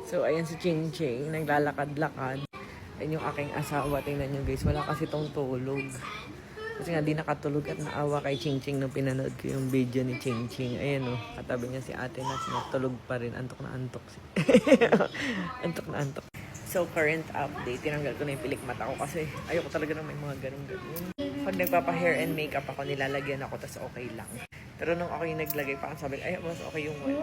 So, ayan si Ching Ching, naglalakad-lakad. Ayan yung aking asawa. Tingnan nyo guys, wala kasi tong tulog. Kasi nga di nakatulog at naawa kay Ching Ching nung pinanood ko yung video ni Ching Ching. Ayan o, katabi niya si ate na natulog pa rin. Antok na antok. Antok na antok. So, current update. Tinanggal ko na yung pilik mata ko kasi ayoko talaga na may mga ganun-ganun. Pag nagpapa-hair and makeup ako, nilalagyan ako, tas okay lang. Pero nung ako yung naglagay, parang sabi ko, ay, mas okay yung one.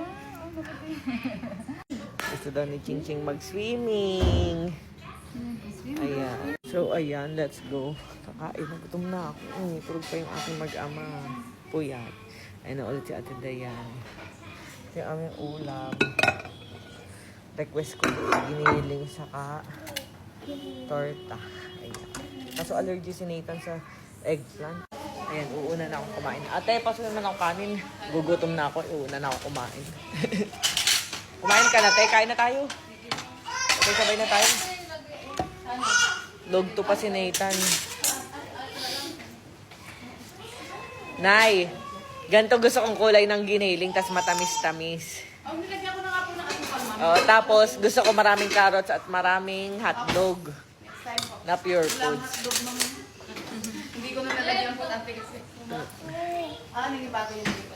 Gusto daw ni Ching Ching mag-swimming. Ayan. So, ayan, let's go. Kakain, nagutom na ako. Tulog pa yung aking mag-ama. Puyat. Ayun na ulit si Ate Dayan. Yung aming ulam. Request ko giniling saka torta. Ayan. Kaso allergy si Nathan sa eggplant. Ayan, uuna na akong kumain. Ate, paso naman ako kanin. Gugutom na ako, uuna na ako kumain. Kumain ka na, te. Kain na tayo. Okay, sabay na tayo. Logto pa si Nathan. Nay, ganito gusto kong kulay ng giniling, tas matamis-tamis. Oh, nilagyan ko na nga po ng asukal, ma'am. Oh, tapos gusto ko maraming carrots at maraming hotdog Next time po. na pure Wala foods. hotdog nung... Hindi ko na nalagyan po ate kasi. Nangiba ko yung dito.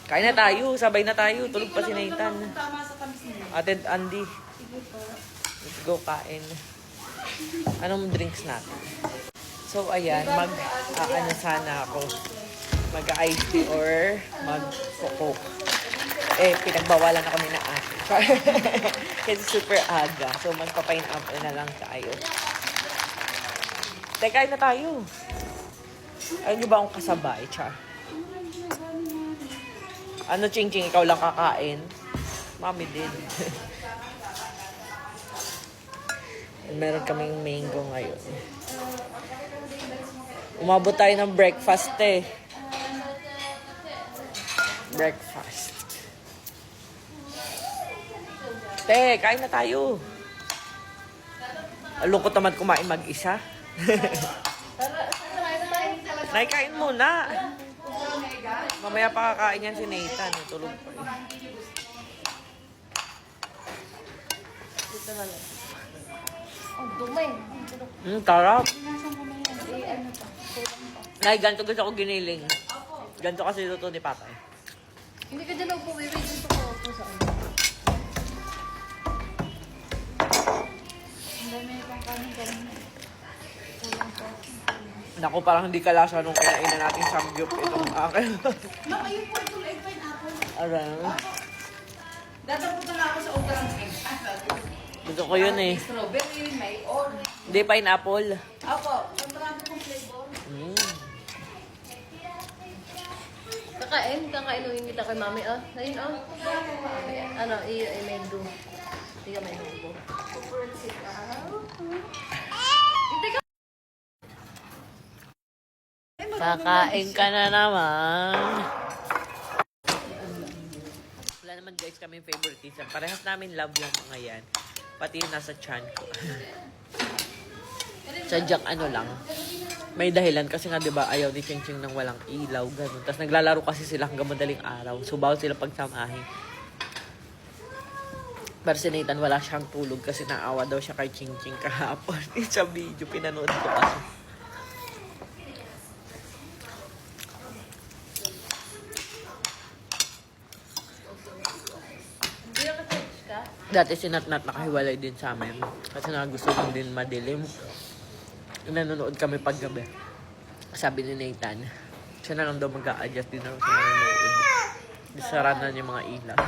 Kain na tayo, sabay na tayo. Tulog pa si Nathan. Tama sa tamis nila. Ate Andy, Sige po. let's go kain. Anong drinks natin? So, ayan, ano sana ako. Mag-iced tea or mag-coke. Pinagbawalan ako ni na ate. Kasi super aga. So, magpa-pineapple na lang tayo. Teka, kain na tayo. Ayun nyo ba akong kasabay, Char? Ano, Ching Ching, ikaw lang kakain? Mami din. Meron kaming mango ngayon. Umabot tayo ng breakfast eh. Breakfast. Te, kain na tayo. Lungkot naman kumain mag-isa. Nay, kain muna. Mamaya pa kakain yan si Nathan. Tulog pa eh. Dito na lang. Oh, dumay. Tarap. Nasaan ko na yan? Ano pa? Kulang pa. Nay, ganito gusto ko giniling. Ganito kasi luto ni Papa eh. Hindi ka dyan po. Wait, dito ko po sa ano. Ang dami pang kanin. Kulang pa. Naku, parang hindi kalasa nung kinainan natin samgyup itong akin. Ma'am, ayun po itong egg pineapple. Aram. Dadapunta na ako sa Obrang Egg. Gusto ko yun eh. Strawberry, may orange. Hindi, pineapple. Opo, ang marami kong flavor. Kakain nung imita kay mami, ah. Ayun, ah. Ano, may do. Hindi ka may do. Hindi ka. Kakain ka na naman. Wala naman guys kami favoritism. Parehas namin love lang mga yan. Pati yung nasa chan ko. Sadyang ano lang. May dahilan kasi nga 'di ba ayaw ni Ching Ching ng walang ilaw ganun. Tapos naglalaro kasi sila hanggang madaling araw. So bawal sila pagsamahin. Pero si Nathan wala siyang tulog kasi naawa daw siya kay Ching Ching kahapon. Sa video pinanood ko kasi. Hindi ka ka-touch ka? Dati si Natnat nakahiwalay din sa amin. Kasi nga gusto kong din madilim. Nanonood kami paggabi. Sabi ni Nathan, siya na lang daw mag-a-adjust din na lang sa nanonood. Disara na niya mga ilaw.